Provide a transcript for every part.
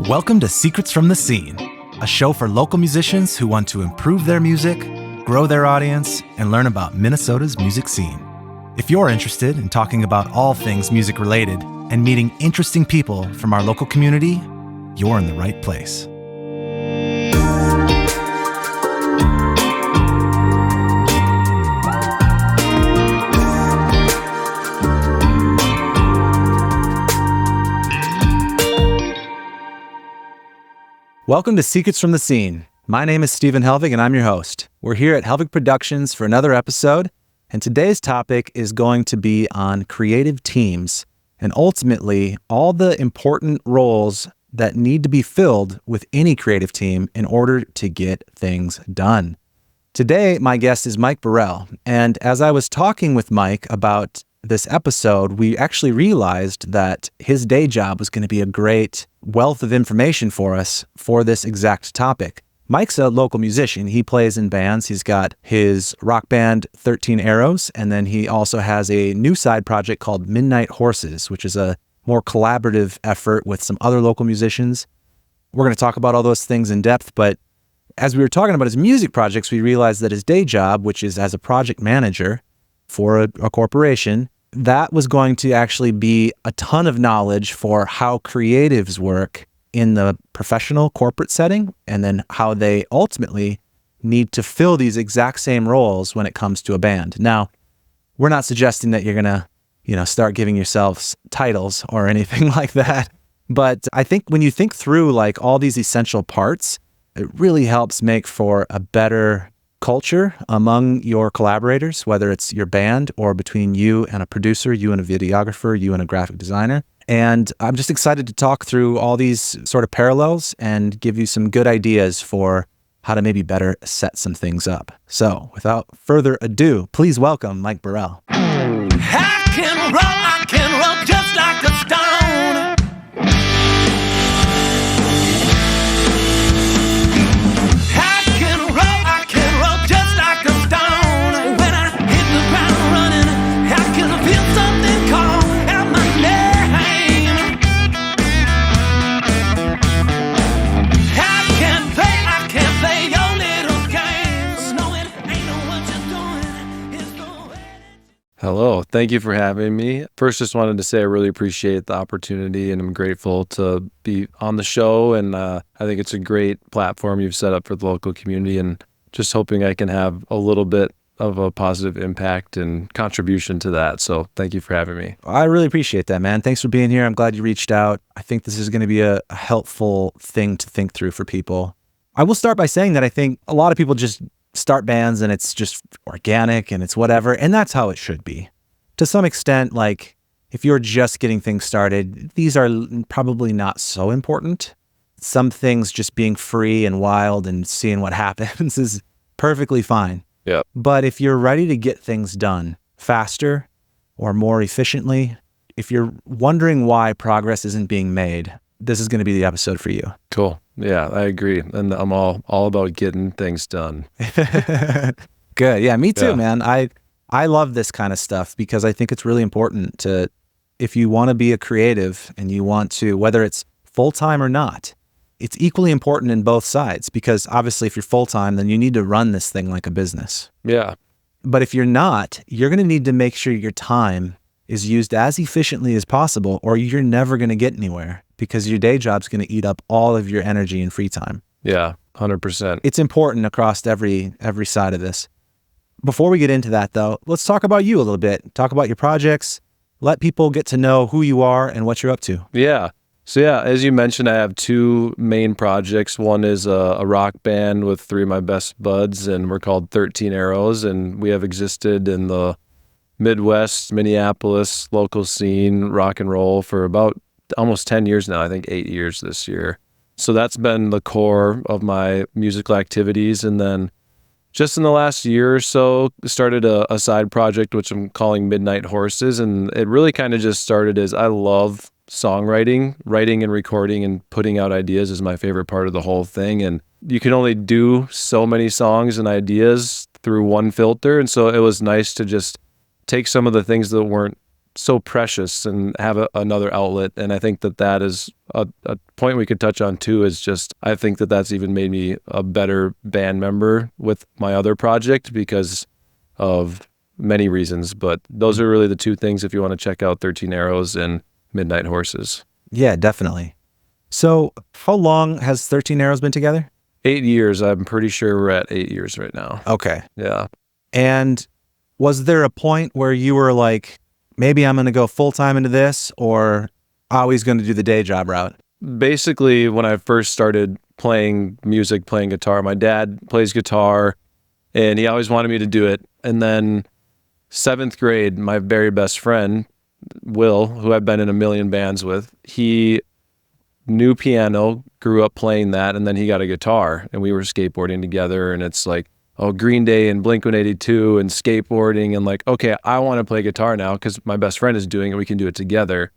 Welcome to Secrets from the Scene, a show for local musicians who want to improve their music, grow their audience, and learn about Minnesota's music scene. If you're interested in talking about all things music related and meeting interesting people from our local community, you're in the right place. Welcome to Secrets from the Scene. My name is Stephen Helvig and I'm your host. We're here at Helvig Productions for another episode, and today's topic is going to be on creative teams and ultimately all the important roles that need to be filled with any creative team in order to get things done. Today, my guest is Mike Borell, and as I was talking with Mike about this episode, we actually realized that his day job was going to be a great wealth of information for us for this exact topic. Mike's a local musician. He plays in bands. He's got his rock band 13 Arrows, and then he also has a new side project called Midnight Horses, which is a more collaborative effort with some other local musicians. We're going to talk about all those things in depth, but as we were talking about his music projects, we realized that his day job, which is as a project manager for a corporation, that was going to actually be a ton of knowledge for how creatives work in the professional corporate setting, and then how they ultimately need to fill these exact same roles when it comes to a band. Now, we're not suggesting that you're going to, start giving yourselves titles or anything like that. But I think when you think through like all these essential parts, it really helps make for a better culture among your collaborators, whether it's your band or between you and a producer, you and a videographer, you and a graphic designer. And I'm just excited to talk through all these sort of parallels and give you some good ideas for how to maybe better set some things up. So without further ado, please welcome Mike Borell. I can roll just like a stone. I can roll just like a stone. When I hit the ground running, I can feel something call out my name. I can play your little games, knowing ain't know what you're doing is the way. Hello, thank you for having me. First, just wanted to say I really appreciate the opportunity and I'm grateful to be on the show. And I think it's a great platform you've set up for the local community, and just hoping I can have a little bit of a positive impact and contribution to that. So thank you for having me. I really appreciate that, man. Thanks for being here. I'm glad you reached out. I think this is going to be a helpful thing to think through for people. I will start by saying that I think a lot of people just start bands and it's just organic and it's whatever, and that's how it should be. To some extent, like if you're just getting things started, these are probably not so important. Some things just being free and wild and seeing what happens is perfectly fine. Yeah. But if you're ready to get things done faster or more efficiently, if you're wondering why progress isn't being made, this is going to be the episode for you. Cool. Yeah, I agree. And I'm all about getting things done. Good. Yeah, me too, Yeah. man. I love this kind of stuff because I think it's really important to, if you want to be a creative and you want to, whether it's full-time or not, it's equally important in both sides, because obviously if you're full-time, then you need to run this thing like a business. Yeah. But if you're not, you're going to need to make sure your time is used as efficiently as possible, or you're never going to get anywhere, because your day job's going to eat up all of your energy and free time. Yeah, 100%. It's important across every side of this. Before we get into that, though, let's talk about you a little bit. Talk about your projects. Let people get to know who you are and what you're up to. Yeah. So yeah, as you mentioned, I have two main projects. One is a rock band with three of my best buds, and we're called 13 Arrows, and we have existed in the Midwest, Minneapolis local scene, rock and roll for about almost 10 years now. I think 8 years this year. So that's been the core of my musical activities. And then just in the last year or so, started a side project, which I'm calling Midnight Horses. And it really kind of just started as I love songwriting, writing and recording and putting out ideas is my favorite part of the whole thing. And you can only do so many songs and ideas through one filter. And so it was nice to just take some of the things that weren't so precious and have another outlet. And I think that is a point we could touch on too, is just, I think that's even made me a better band member with my other project because of many reasons. But those are really the two things if you want to check out 13 Arrows and Midnight Horses. Yeah, definitely. So how long has 13 Arrows been together? 8 years. I'm pretty sure we're at 8 years right now. Okay. Yeah. And was there a point where you were like, maybe I'm going to go full-time into this, or always going to do the day job route? Basically, when I first started playing music, playing guitar, my dad plays guitar, and he always wanted me to do it. And then 7th grade, my very best friend, Will, who I've been in a million bands with, he knew piano, grew up playing that, and then he got a guitar, and we were skateboarding together, and it's like, oh, Green Day and Blink-182 and skateboarding, and like, okay, I want to play guitar now because my best friend is doing it, we can do it together.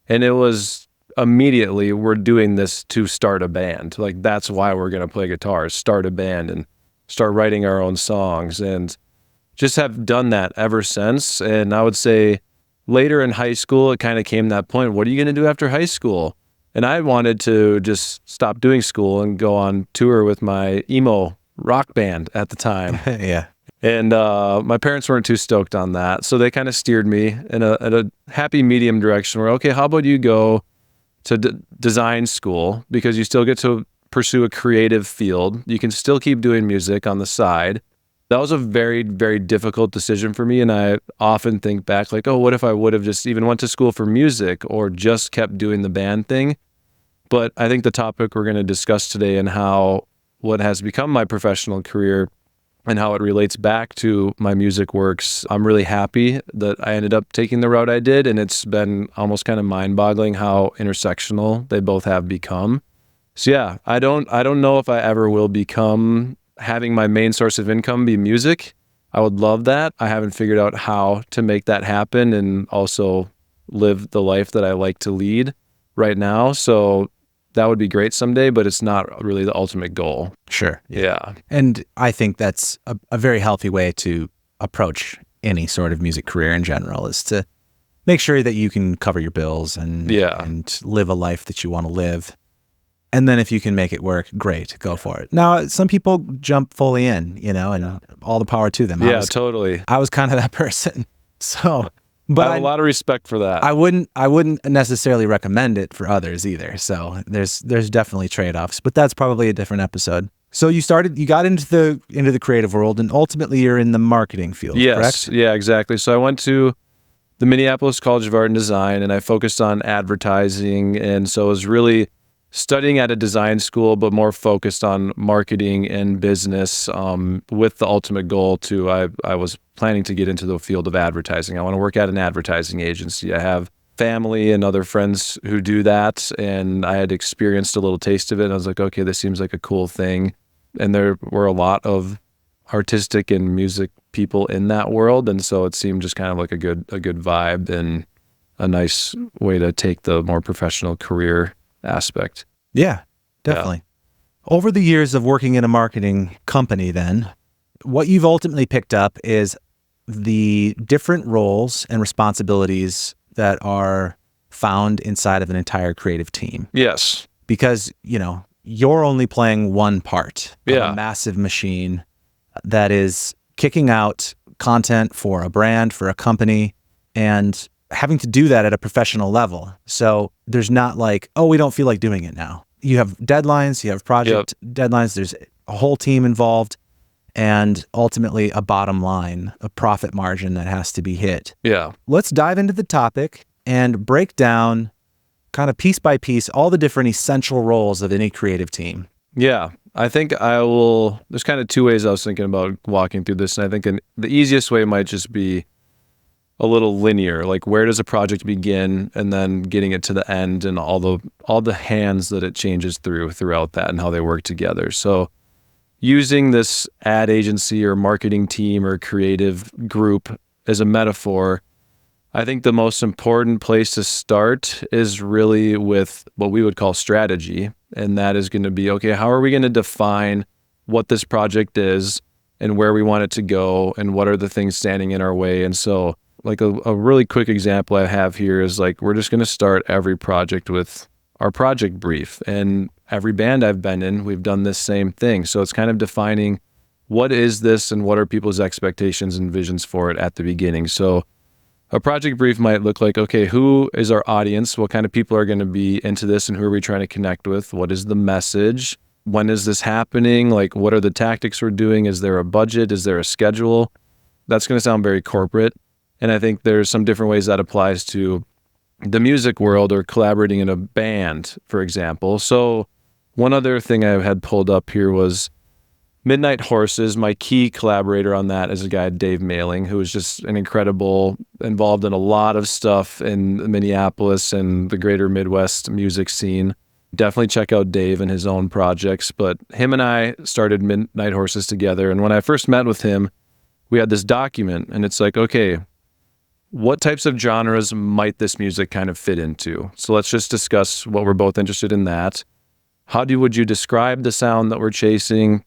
And it was immediately, we're doing this to start a band. Like, that's why we're going to play guitar, start a band and start writing our own songs, and just have done that ever since. And I would say later in high school, it kind of came that point, what are you going to do after high school? And I wanted to just stop doing school and go on tour with my emo rock band at the time. Yeah. And my parents weren't too stoked on that. So they kind of steered me in a happy medium direction where, okay, how about you go to design school, because you still get to pursue a creative field. You can still keep doing music on the side. That was a very, very difficult decision for me. And I often think back like, oh, what if I would have just even went to school for music or just kept doing the band thing? But I think the topic we're going to discuss today and how what has become my professional career and how it relates back to my music works, I'm really happy that I ended up taking the route I did. And it's been almost kind of mind-boggling how intersectional they both have become. So yeah, I don't know if I ever will become having my main source of income be music. I would love that. I haven't figured out how to make that happen and also live the life that I like to lead right now. So that would be great someday, but it's not really the ultimate goal. Sure. Yeah. And I think that's a very healthy way to approach any sort of music career in general, is to make sure that you can cover your bills and live a life that you want to live. And then if you can make it work, great, go for it. Now, some people jump fully in, and all the power to them. Totally. I was kind of that person. So, but I have a lot of respect for that. I wouldn't necessarily recommend it for others either. So there's definitely trade-offs, but that's probably a different episode. So you got into the creative world, and ultimately you're in the marketing field, correct? Yeah, exactly. So I went to the Minneapolis College of Art and Design, and I focused on advertising, and so it was really studying at a design school, but more focused on marketing and business, with the ultimate goal to, I was planning to get into the field of advertising. I want to work at an advertising agency. I have family and other friends who do that, and I had experienced a little taste of it. And I was like, okay, this seems like a cool thing. And there were a lot of artistic and music people in that world. And so it seemed just kind of like a good vibe and a nice way to take the more professional career aspect. Yeah, definitely. Yeah. Over the years of working in a marketing company, then, what you've ultimately picked up is the different roles and responsibilities that are found inside of an entire creative team. Yes. Because, you're only playing one part of a massive machine that is kicking out content for a brand, for a company, and having to do that at a professional level. So there's not like, oh, we don't feel like doing it now. You have deadlines, you have project deadlines, there's a whole team involved, and ultimately a bottom line, a profit margin that has to be hit. Yeah. Let's dive into the topic and break down kind of piece by piece all the different essential roles of any creative team. Yeah. I think there's kind of two ways I was thinking about walking through this. And I think the easiest way might just be a little linear, like where does a project begin and then getting it to the end and all the hands that it changes throughout that and how they work together. So using this ad agency or marketing team or creative group as a metaphor, I think the most important place to start is really with what we would call strategy. And that is going to be, okay, how are we going to define what this project is and where we want it to go and what are the things standing in our way? And so like a really quick example I have here is like, we're just going to start every project with our project brief. And every band I've been in, we've done this same thing. So it's kind of defining what is this and what are people's expectations and visions for it at the beginning. So a project brief might look like, okay, who is our audience? What kind of people are going to be into this and who are we trying to connect with? What is the message? When is this happening? Like, what are the tactics we're doing? Is there a budget? Is there a schedule? That's going to sound very corporate. And I think there's some different ways that applies to the music world or collaborating in a band, for example. So one other thing I had pulled up here was Midnight Horses. My key collaborator on that is a guy, Dave Mailing, who is just an incredible, involved in a lot of stuff in Minneapolis and the greater Midwest music scene. Definitely check out Dave and his own projects. But him and I started Midnight Horses together. And when I first met with him, we had this document, and it's like, okay, what types of genres might this music kind of fit into? So let's just discuss what we're both interested in that. Would you describe the sound that we're chasing?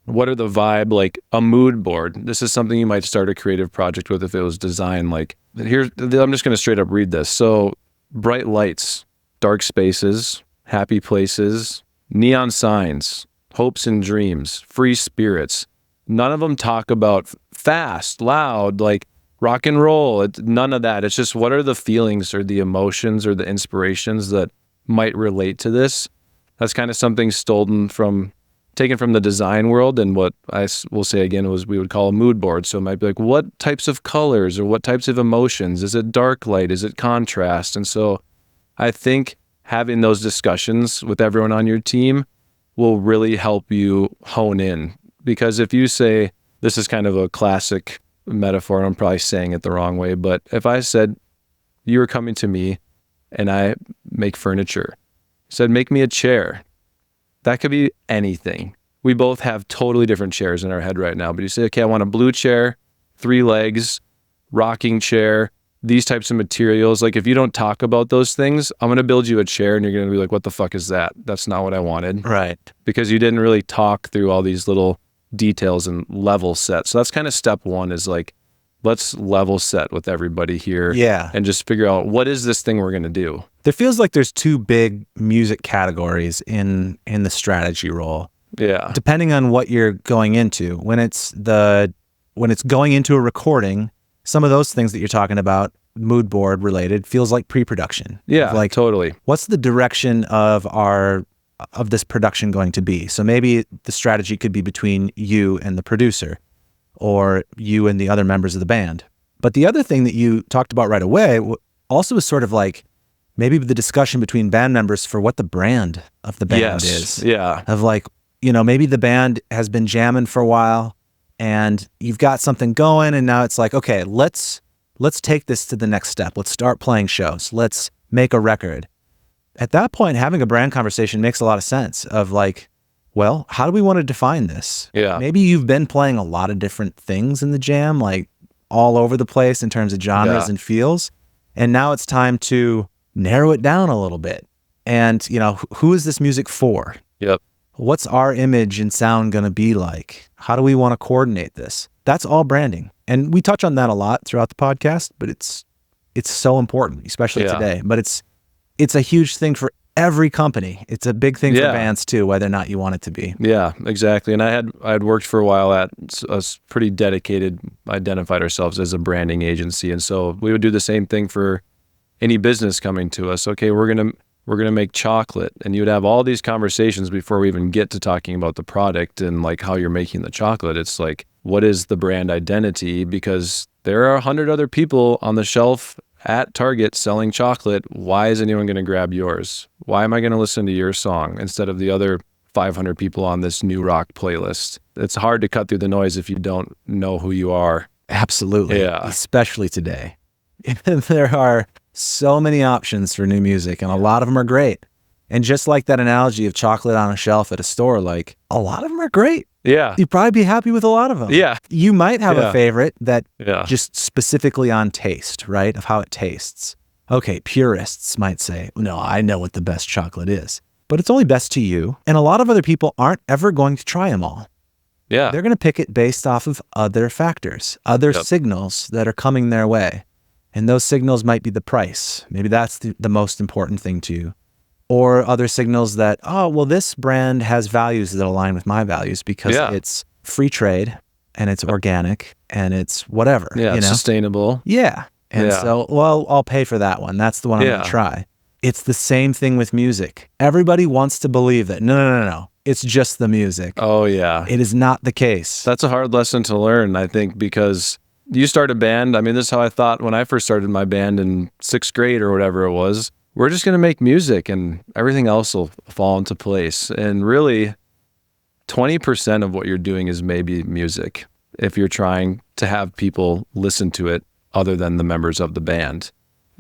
What are the vibe, like a mood board? This is something you might start a creative project with if it was designed like, here, I'm just going to straight up read this. So bright lights, dark spaces, happy places, neon signs, hopes and dreams, free spirits. None of them talk about fast, loud, like rock and roll. None of that. It's just what are the feelings or the emotions or the inspirations that might relate to this? That's kind of something taken from the design world, and what I will say again was we would call a mood board. So it might be like, what types of colors or what types of emotions? Is it dark light? Is it contrast? And so I think having those discussions with everyone on your team will really help you hone in. Because if you say, this is kind of a classic metaphor, and I'm probably saying it the wrong way, but if I said, you were coming to me and I make furniture, said, make me a chair. That could be anything. We both have totally different chairs in our head right now, but you say, okay, I want a blue chair, 3 legs, rocking chair, these types of materials. Like, if you don't talk about those things, I'm going to build you a chair and you're going to be like, what the fuck is that? That's not what I wanted. Right. Because you didn't really talk through all these little details and level set. So that's kind of step one, is like, let's level set with everybody here. Yeah. And just figure out, what is this thing we're going to do? There feels like there's 2 big music categories in the strategy role. Yeah. Depending on what you're going into. When it's going into a recording, some of those things that you're talking about, mood board related, feels like pre-production. Yeah, like, totally. What's the direction of this production going to be? So maybe the strategy could be between you and the producer, or you and the other members of the band. But the other thing that you talked about right away also is sort of like maybe the discussion between band members for what the brand of the band is. Yeah. Of like, maybe the band has been jamming for a while and you've got something going, and now it's like, okay, let's take this to the next step. Let's start playing shows. Let's make a record. At that point, having a brand conversation makes a lot of sense of like, well, how do we want to define this? Yeah. Maybe you've been playing a lot of different things in the jam, like all over the place in terms of genres and feels. And now it's time to narrow it down a little bit. And, who is this music for? Yep. What's our image and sound going to be like? How do we want to coordinate this? That's all branding. And we touch on that a lot throughout the podcast, but it's so important, especially today. But it's a huge thing for every company. It's a big thing for bands too, whether or not you want it to be. Yeah, exactly. And I had worked for a while at us pretty dedicated, identified ourselves as a branding agency. And so we would do the same thing for any business coming to us. Okay, we're going to make chocolate, and you would have all these conversations before we even get to talking about the product and like how you're making the chocolate. It's like, what is the brand identity? Because there are 100 other people on the shelf at Target selling chocolate. Why is anyone going to grab yours? Why am I going to listen to your song instead of the other 500 people on this new rock playlist? It's hard to cut through the noise if you don't know who you are. Absolutely. Yeah. Especially today. There are so many options for new music, and a lot of them are great. And just like that analogy of chocolate on a shelf at a store, like, a lot of them are great. Yeah. You'd probably be happy with a lot of them. Yeah. You might have a favorite that just specifically on taste, right? Of how it tastes. Okay, purists might say, no, I know what the best chocolate is, but it's only best to you. And a lot of other people aren't ever going to try them all. Yeah. They're going to pick it based off of other factors, other signals that are coming their way. And those signals might be the price. Maybe that's the most important thing to you. Or other signals that, oh, well, this brand has values that align with my values because it's free trade and it's organic and it's whatever. Yeah, you know? sustainable. Yeah. And so, well, I'll pay for that one. That's the one I'm going to try. It's the same thing with music. Everybody wants to believe that, no. It's just the music. Oh, yeah. It is not the case. That's a hard lesson to learn, I think, because you start a band. I mean, this is how I thought when I first started my band in 6th grade or whatever it was. We're just going to make music and everything else will fall into place. And really, 20% of what you're doing is maybe music if you're trying to have people listen to it other than the members of the band.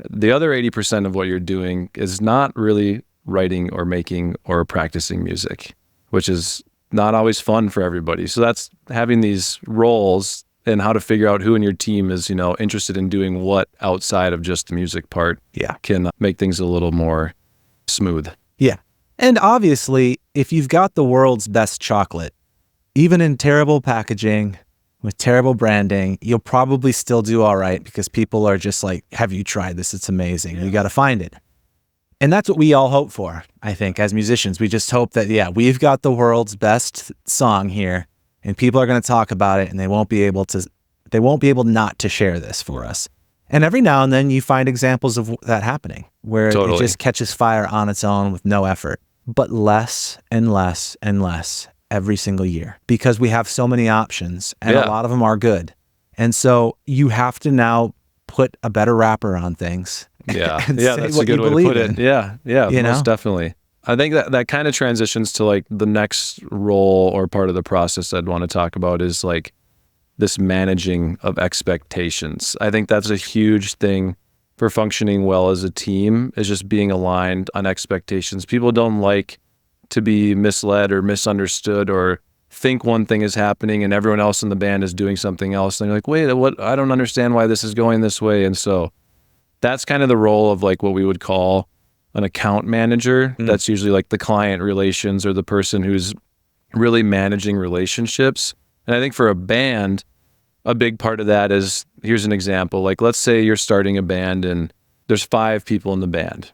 The other 80% of what you're doing is not really writing or making or practicing music, which is not always fun for everybody. So that's having these roles and how to figure out who in your team is, interested in doing what outside of just the music part can make things a little more smooth. Yeah. And obviously, if you've got the world's best chocolate, even in terrible packaging, with terrible branding, you'll probably still do all right because people are just like, have you tried this? It's amazing. You got to find it. And that's what we all hope for, I think, as musicians. We just hope that, we've got the world's best song here and people are going to talk about it and they won't be able not to share this for us. And every now and then you find examples of that happening where it just catches fire on its own with no effort, but less and less and less every single year because we have so many options and a lot of them are good. And so you have to now put a better wrapper on things. Yeah. That's a good way to put it. Yeah. Most definitely. I think that kind of transitions to like the next role or part of the process I'd want to talk about is like this managing of expectations. I think that's a huge thing for functioning well as a team is just being aligned on expectations. People don't like to be misled or misunderstood or think one thing is happening and everyone else in the band is doing something else. And they're like, wait, what? I don't understand why this is going this way. And so that's kind of the role of like what we would call an account manager. That's usually like the client relations or the person who's really managing relationships. And I think for a band, a big part of that is, here's an example. Like, let's say you're starting a band and there's 5 people in the band.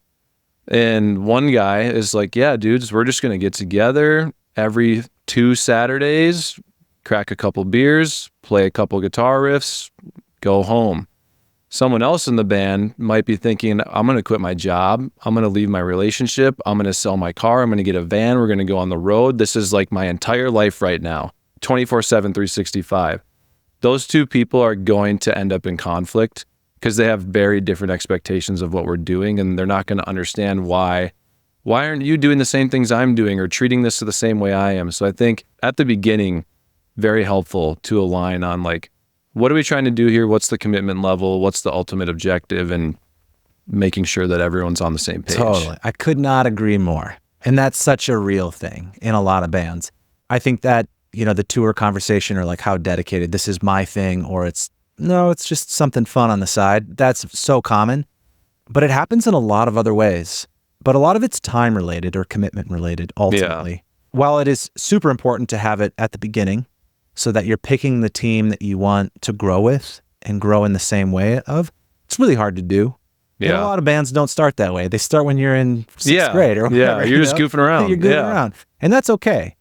And one guy is like, yeah, dudes, we're just going to get together every 2 Saturdays, crack a couple beers, play a couple guitar riffs, go home. Someone else in the band might be thinking, I'm going to quit my job. I'm going to leave my relationship. I'm going to sell my car. I'm going to get a van. We're going to go on the road. This is like my entire life right now, 24/7, 365. Those 2 people are going to end up in conflict because they have very different expectations of what we're doing, and they're not going to understand why aren't you doing the same things I'm doing or treating this the same way I am. So I think at the beginning, very helpful to align on like, what are we trying to do here? What's the commitment level? What's the ultimate objective? And making sure that everyone's on the same page. Totally. I could not agree more. And that's such a real thing in a lot of bands. I think that, the tour conversation or like how dedicated this is my thing, or it's just something fun on the side. That's so common, but it happens in a lot of other ways. But a lot of it's time related or commitment related ultimately. Yeah. While it is super important to have it at the beginning, so that you're picking the team that you want to grow with and grow in the same way of, it's really hard to do. Yeah. And a lot of bands don't start that way. They start when you're in 6th grade or whatever. Yeah, you're just goofing around. You're goofing around. And that's okay.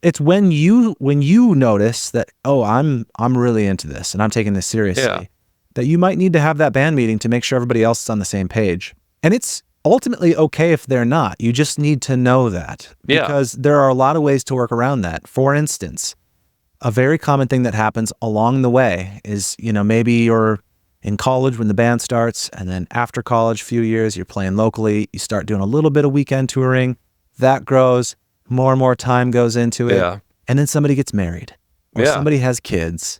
It's when you notice that, oh, I'm really into this and I'm taking this seriously, that you might need to have that band meeting to make sure everybody else is on the same page. And it's ultimately okay if they're not. You just need to know that because there are a lot of ways to work around that. For instance, a very common thing that happens along the way is, maybe you're in college when the band starts, and then after college, few years, you're playing locally, you start doing a little bit of weekend touring, that grows, more and more time goes into it, and then somebody gets married, or somebody has kids,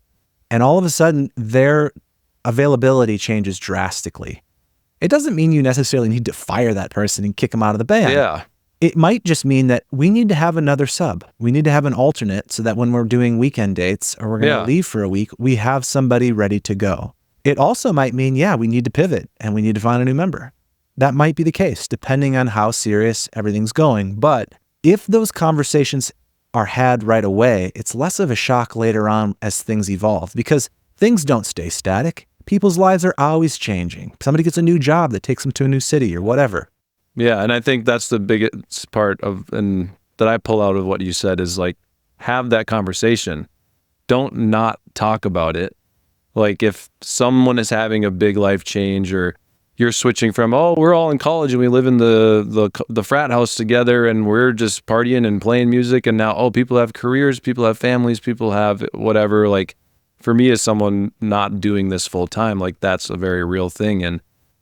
and all of a sudden, their availability changes drastically. It doesn't mean you necessarily need to fire that person and kick them out of the band. Yeah. It might just mean that we need to have another sub. We need to have an alternate so that when we're doing weekend dates or we're going to leave for a week, we have somebody ready to go. It also might mean, we need to pivot and we need to find a new member. That might be the case, depending on how serious everything's going. But if those conversations are had right away, it's less of a shock later on as things evolve because things don't stay static. people's lives are always changing. Somebody gets a new job that takes them to a new city or whatever. Yeah, and I think that's the biggest part of, and that I pull out of what you said is like, have that conversation. Don't not talk about it. Like if someone is having a big life change, or you're switching from, oh, we're all in college and we live in the frat house together and we're just partying and playing music, and now, oh, people have careers, people have families, people have whatever. Like for me as someone not doing this full time, like that's a very real thing. And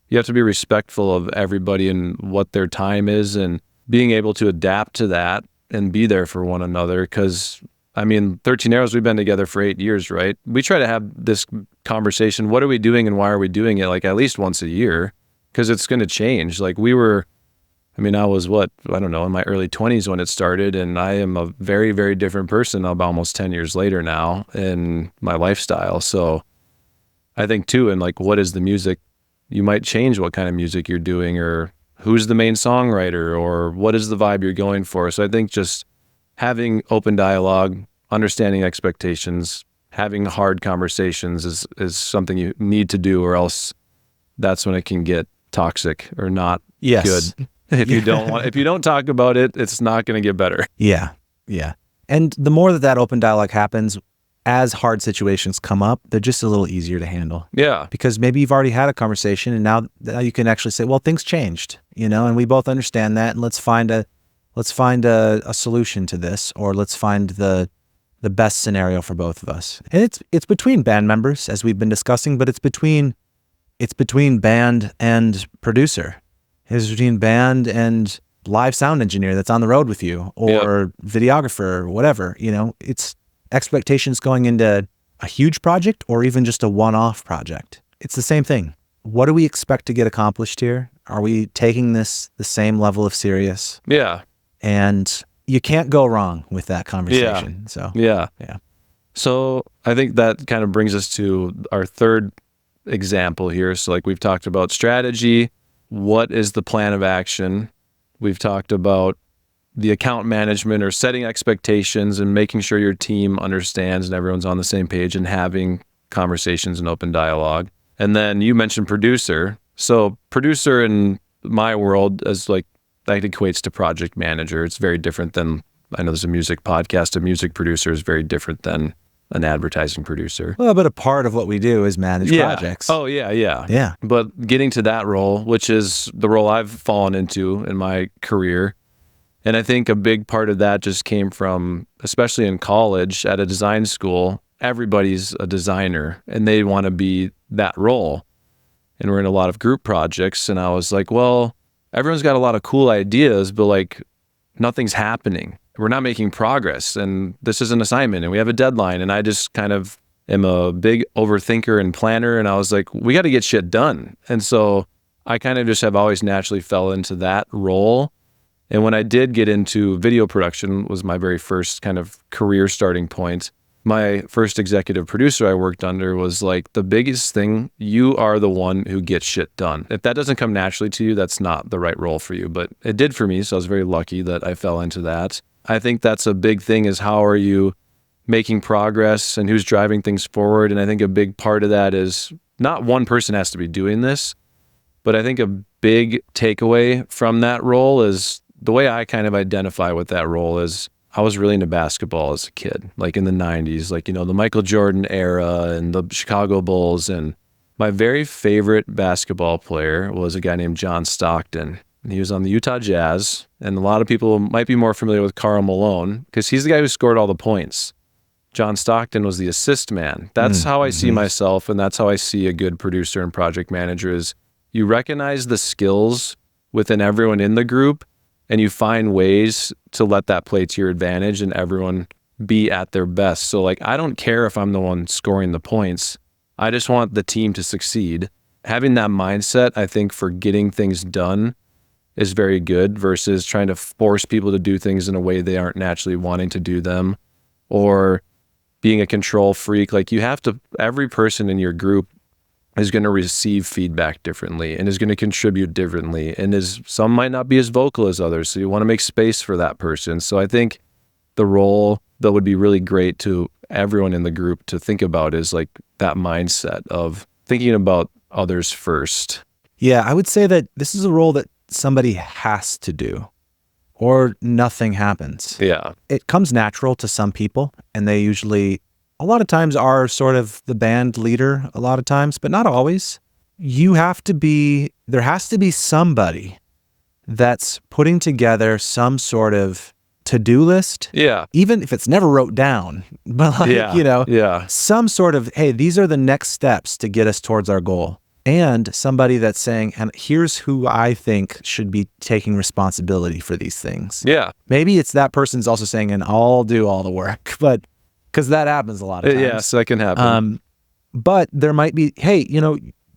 you have to be respectful of everybody and what their time is, and being able to adapt to that and be there for one another. Because I mean, 13 Arrows, we've been together for 8 years, right? We try to have this conversation. What are we doing and why are we doing it? Like at least once a year, because it's going to change. Like I was in my early 20s when it started, and I am a very, very different person about almost 10 years later now in my lifestyle. So I think too, and like, what is the music? You might change what kind of music you're doing, or who's the main songwriter, or what is the vibe you're going for. So I think just having open dialogue, understanding expectations, having hard conversations is something you need to do, or else that's when it can get toxic or not good. If you don't talk about it, it's not going to get better. Yeah. Yeah. And the more that open dialogue happens, as hard situations come up, they're just a little easier to handle. Yeah. Because maybe you've already had a conversation, and now you can actually say, well, things changed, and we both understand that, and let's find a solution to this, or let's find the best scenario for both of us. And it's between band members, as we've been discussing, but it's between band and producer. It's between band and live sound engineer that's on the road with you, or videographer, or whatever. It's expectations going into a huge project or even just a one-off project. It's the same thing. What do we expect to get accomplished here? Are we taking this the same level of serious? Yeah. And you can't go wrong with that conversation. Yeah. So yeah. Yeah. So I think that kind of brings us to our third example here. So like we've talked about strategy. What is the plan of action? We've talked about the account management, or setting expectations and making sure your team understands and everyone's on the same page, and having conversations and open dialogue. And then you mentioned producer. So producer in my world is like, that equates to project manager. It's very different than, I know there's a music podcast, a music producer is very different than an advertising producer. Well, but a part of what we do is manage projects. Oh, yeah. Yeah. But getting to that role, which is the role I've fallen into in my career, and I think a big part of that just came from, especially in college at a design school, everybody's a designer and they want to be that role. And we're in a lot of group projects, and I was like, well, everyone's got a lot of cool ideas, but like nothing's happening. We're not making progress, and this is an assignment and we have a deadline. And I just kind of am a big overthinker and planner. And I was like, we got to get shit done. And so I kind of just have always naturally fell into that role. And when I did get into video production, was my very first kind of career starting point. My first executive producer I worked under was like, the biggest thing, you are the one who gets shit done. If that doesn't come naturally to you, that's not the right role for you. But it did for me, so I was very lucky that I fell into that. I think that's a big thing, is how are you making progress and who's driving things forward. And I think a big part of that is not one person has to be doing this, but I think a big takeaway from that role is, the way I kind of identify with that role is, I was really into basketball as a kid, like in the 90s, like, the Michael Jordan era and the Chicago Bulls. And my very favorite basketball player was a guy named John Stockton. And he was on the Utah Jazz. And a lot of people might be more familiar with Karl Malone, because he's the guy who scored all the points. John Stockton was the assist man. That's how I see myself, and that's how I see a good producer and project manager is, you recognize the skills within everyone in the group, and you find ways to let that play to your advantage and everyone be at their best. So like, I don't care if I'm the one scoring the points. I just want the team to succeed. Having that mindset, I think, for getting things done is very good, versus trying to force people to do things in a way they aren't naturally wanting to do them, or being a control freak. Like, you have to, every person in your group is going to receive feedback differently and is going to contribute differently, and some might not be as vocal as others. So you want to make space for that person. So I think the role that would be really great to everyone in the group to think about is like that mindset of thinking about others first. Yeah, I would say that this is a role that somebody has to do, or nothing happens. Yeah. It comes natural to some people, and they usually, a lot of times, are sort of the band leader a lot of times, but not always. There has to be somebody that's putting together some sort of to-do list. Yeah. Even if it's never wrote down, but Yeah. some sort of, hey, these are the next steps to get us towards our goal. And somebody that's saying, and here's who I think should be taking responsibility for these things. Yeah. Maybe it's that person's also saying, and I'll do all the work, but because that happens a lot of times. Yes, that can happen. But there might be, hey,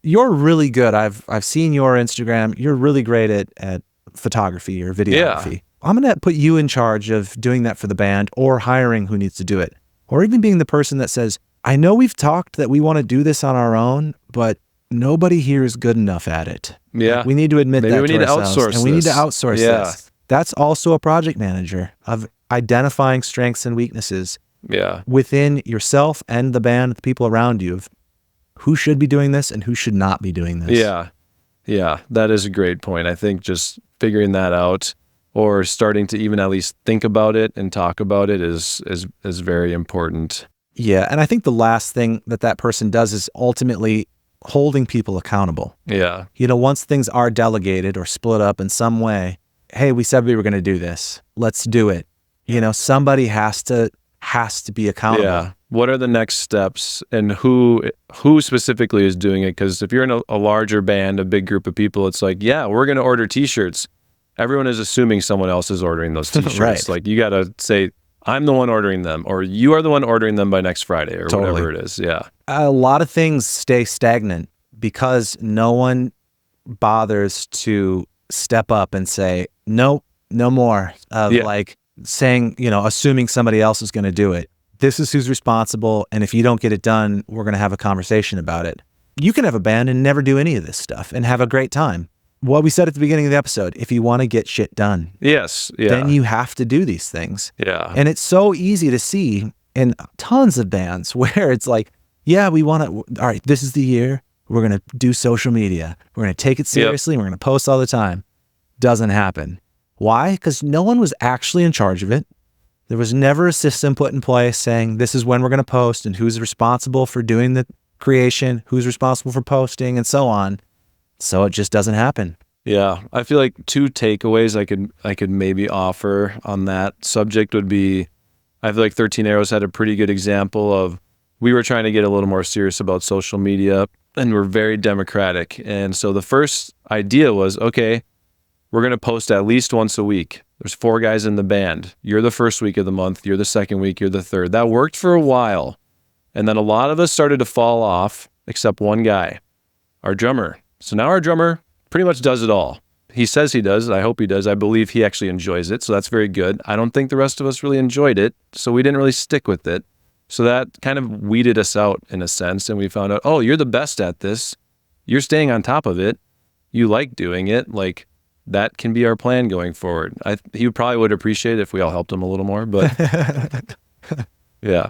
you're really good. I've seen your Instagram. You're really great at photography or videography. Yeah. I'm going to put you in charge of doing that for the band, or hiring who needs to do it, or even being the person that says, I know we've talked that we want to do this on our own, but nobody here is good enough at it. Yeah. Like, we need to admit Maybe that we to need to ourselves, outsource and we need to this. outsource Yeah. this. That's also a project manager of identifying strengths and weaknesses Yeah. within yourself and the band, the people around you, of who should be doing this and who should not be doing this. Yeah. Yeah. That is a great point. I think just figuring that out, or starting to even at least think about it and talk about it is very important. Yeah. And I think the last thing that person does is ultimately holding people accountable. Yeah. Once things are delegated or split up in some way, hey, we said we were going to do this. Let's do it. Somebody has to be accountable. Yeah. What are the next steps, and who specifically is doing it? Because if you're in a larger band, a big group of people, it's like, yeah, we're going to order t-shirts. Everyone is assuming someone else is ordering those t-shirts. Right. Like, you got to say, I'm the one ordering them, or you are the one ordering them by next Friday, or Totally. whatever it is. Yeah. A lot of things stay stagnant because no one bothers to step up and say, nope, no more of like saying, assuming somebody else is going to do it. This is who's responsible. And if you don't get it done, we're going to have a conversation about it. You can have a band and never do any of this stuff and have a great time. What we said at the beginning of the episode, if you want to get shit done, Yes. Yeah. then you have to do these things. Yeah. And it's so easy to see in tons of bands where it's like, yeah, we want to, all right, this is the year. We're going to do social media. We're going to take it seriously. And we're going to post all the time. Doesn't happen. Why? Because no one was actually in charge of it. There was never a system put in place saying this is when we're going to post and who's responsible for doing the creation, who's responsible for posting, and so on. So it just doesn't happen. Yeah, I feel like two takeaways I could maybe offer on that subject would be, I feel like 13 Arrows had a pretty good example of, we were trying to get a little more serious about social media, and we're very democratic. And so the first idea was, okay, we're going to post at least once a week. There's 4 guys in the band. You're the first week of the month. You're the second week. You're the third. That worked for a while. And then a lot of us started to fall off, except one guy, our drummer. So now our drummer pretty much does it all. He says he does. I hope he does. I believe he actually enjoys it. So that's very good. I don't think the rest of us really enjoyed it. So we didn't really stick with it. So that kind of weeded us out in a sense. And we found out, oh, you're the best at this. You're staying on top of it. You like doing it. Like, that can be our plan going forward. He probably would appreciate it if we all helped him a little more, but yeah.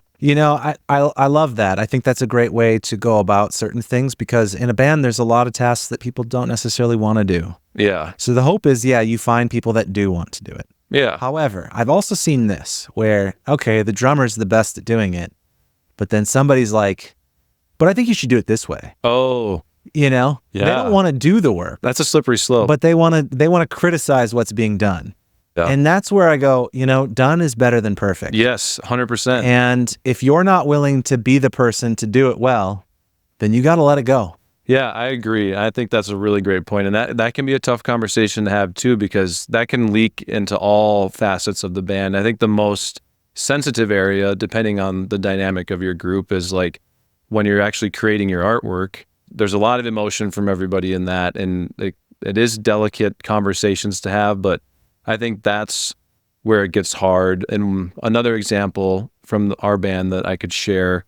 I love that. I think that's a great way to go about certain things, because in a band, there's a lot of tasks that people don't necessarily want to do. Yeah. So the hope is, you find people that do want to do it. Yeah. However, I've also seen this where, okay, the drummer's the best at doing it, but then somebody's like, but I think you should do it this way. Oh, Yeah. They don't want to do the work, that's a slippery slope. but they want to criticize what's being done. Yeah. And that's where I go, done is better than perfect. Yes, 100%. And if you're not willing to be the person to do it well, then you got to let it go. Yeah, I agree. I think that's a really great point. And that can be a tough conversation to have too, because that can leak into all facets of the band. I think the most sensitive area, depending on the dynamic of your group, is like when you're actually creating your artwork. There's a lot of emotion from everybody in that, and it is delicate conversations to have, but I think that's where it gets hard. And another example from our band that I could share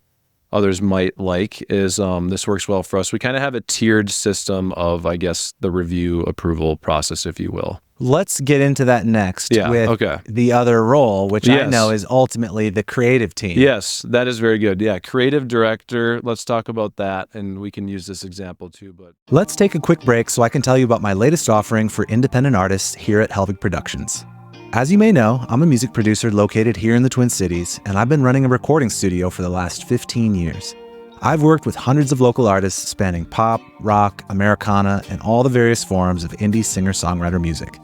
others might like is, this works well for us. We kind of have a tiered system of, I guess, the review approval process, if you will. Let's get into that next with the other role, which I know is ultimately the creative team. Yes, that is very good. Yeah, creative director. Let's talk about that, and we can use this example too. But let's take a quick break so I can tell you about my latest offering for independent artists here at Helvig Productions. As you may know, I'm a music producer located here in the Twin Cities, and I've been running a recording studio for the last 15 years. I've worked with hundreds of local artists spanning pop, rock, Americana, and all the various forms of indie singer-songwriter music.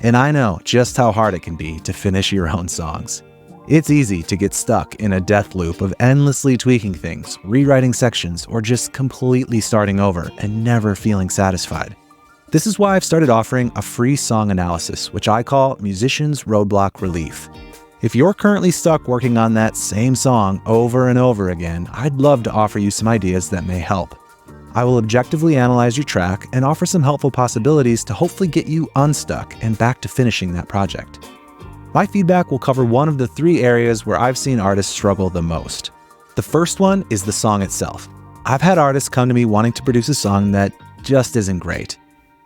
And I know just how hard it can be to finish your own songs. It's easy to get stuck in a death loop of endlessly tweaking things, rewriting sections, or just completely starting over and never feeling satisfied. This is why I've started offering a free song analysis, which I call Musician's Roadblock Relief. If you're currently stuck working on that same song over and over again, I'd love to offer you some ideas that may help. I will objectively analyze your track and offer some helpful possibilities to hopefully get you unstuck and back to finishing that project. My feedback will cover one of the 3 areas where I've seen artists struggle the most. The first one is the song itself. I've had artists come to me wanting to produce a song that just isn't great.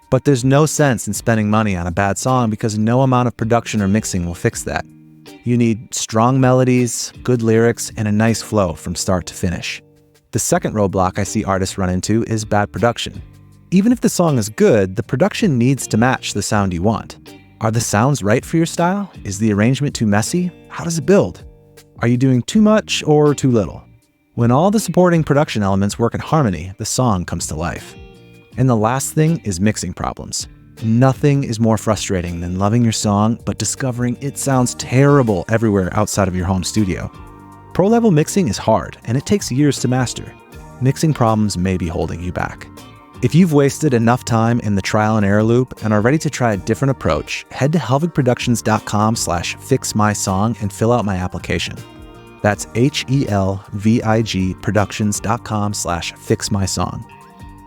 But there's no sense in spending money on a bad song because no amount of production or mixing will fix that. You need strong melodies, good lyrics, and a nice flow from start to finish. The second roadblock I see artists run into is bad production. Even if the song is good, the production needs to match the sound you want. Are the sounds right for your style? Is the arrangement too messy? How does it build? Are you doing too much or too little? When all the supporting production elements work in harmony, the song comes to life. And the last thing is mixing problems. Nothing is more frustrating than loving your song, but discovering it sounds terrible everywhere outside of your home studio. Pro-level mixing is hard, and it takes years to master. Mixing problems may be holding you back. If you've wasted enough time in the trial and error loop and are ready to try a different approach, head to helvigproductions.com/fixmysong and fill out my application. That's HELVIG productions.com/fixmysong.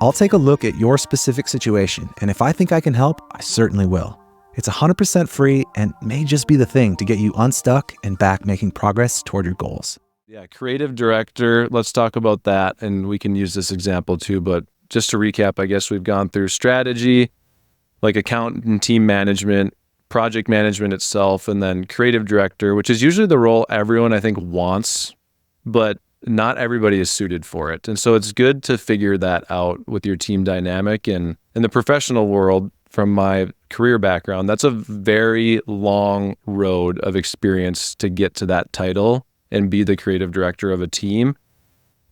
I'll take a look at your specific situation, and if I think I can help, I certainly will. It's 100% free and may just be the thing to get you unstuck and back making progress toward your goals. Yeah, creative director, let's talk about that, and we can use this example too, but just to recap, I guess we've gone through strategy, like account and team management, project management itself, and then creative director, which is usually the role everyone I think wants, but not everybody is suited for it. And so it's good to figure that out with your team dynamic. And in the professional world, from my career background, that's a very long road of experience to get to that title and be the creative director of a team.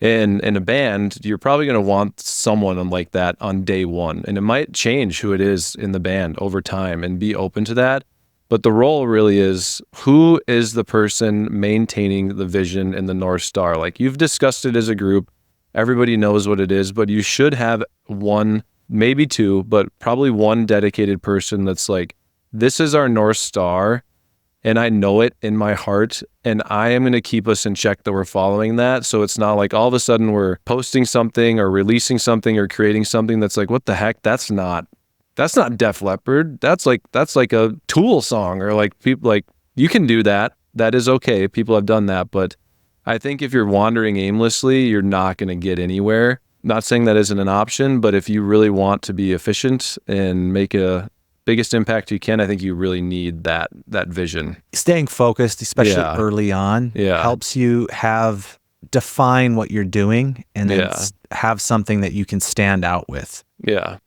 And in a band, you're probably going to want someone like that on day one. And it might change who it is in the band over time and be open to that. But the role really is, who is the person maintaining the vision and the North Star? Like, you've discussed it as a group. Everybody knows what it is, but you should have one, maybe two, but probably one dedicated person that's like, this is our North Star, and I know it in my heart, and I am going to keep us in check that we're following that. So it's not like all of a sudden we're posting something or releasing something or creating something that's like, what the heck? That's not Def Leppard. That's like a Tool song, or like people like, you can do that. That is okay. People have done that. But I think if you're wandering aimlessly, you're not going to get anywhere. Not saying that isn't an option, but if you really want to be efficient and make a biggest impact you can, I think you really need that vision. Staying focused, especially early on, helps you define what you're doing and then have something that you can stand out with. Yeah.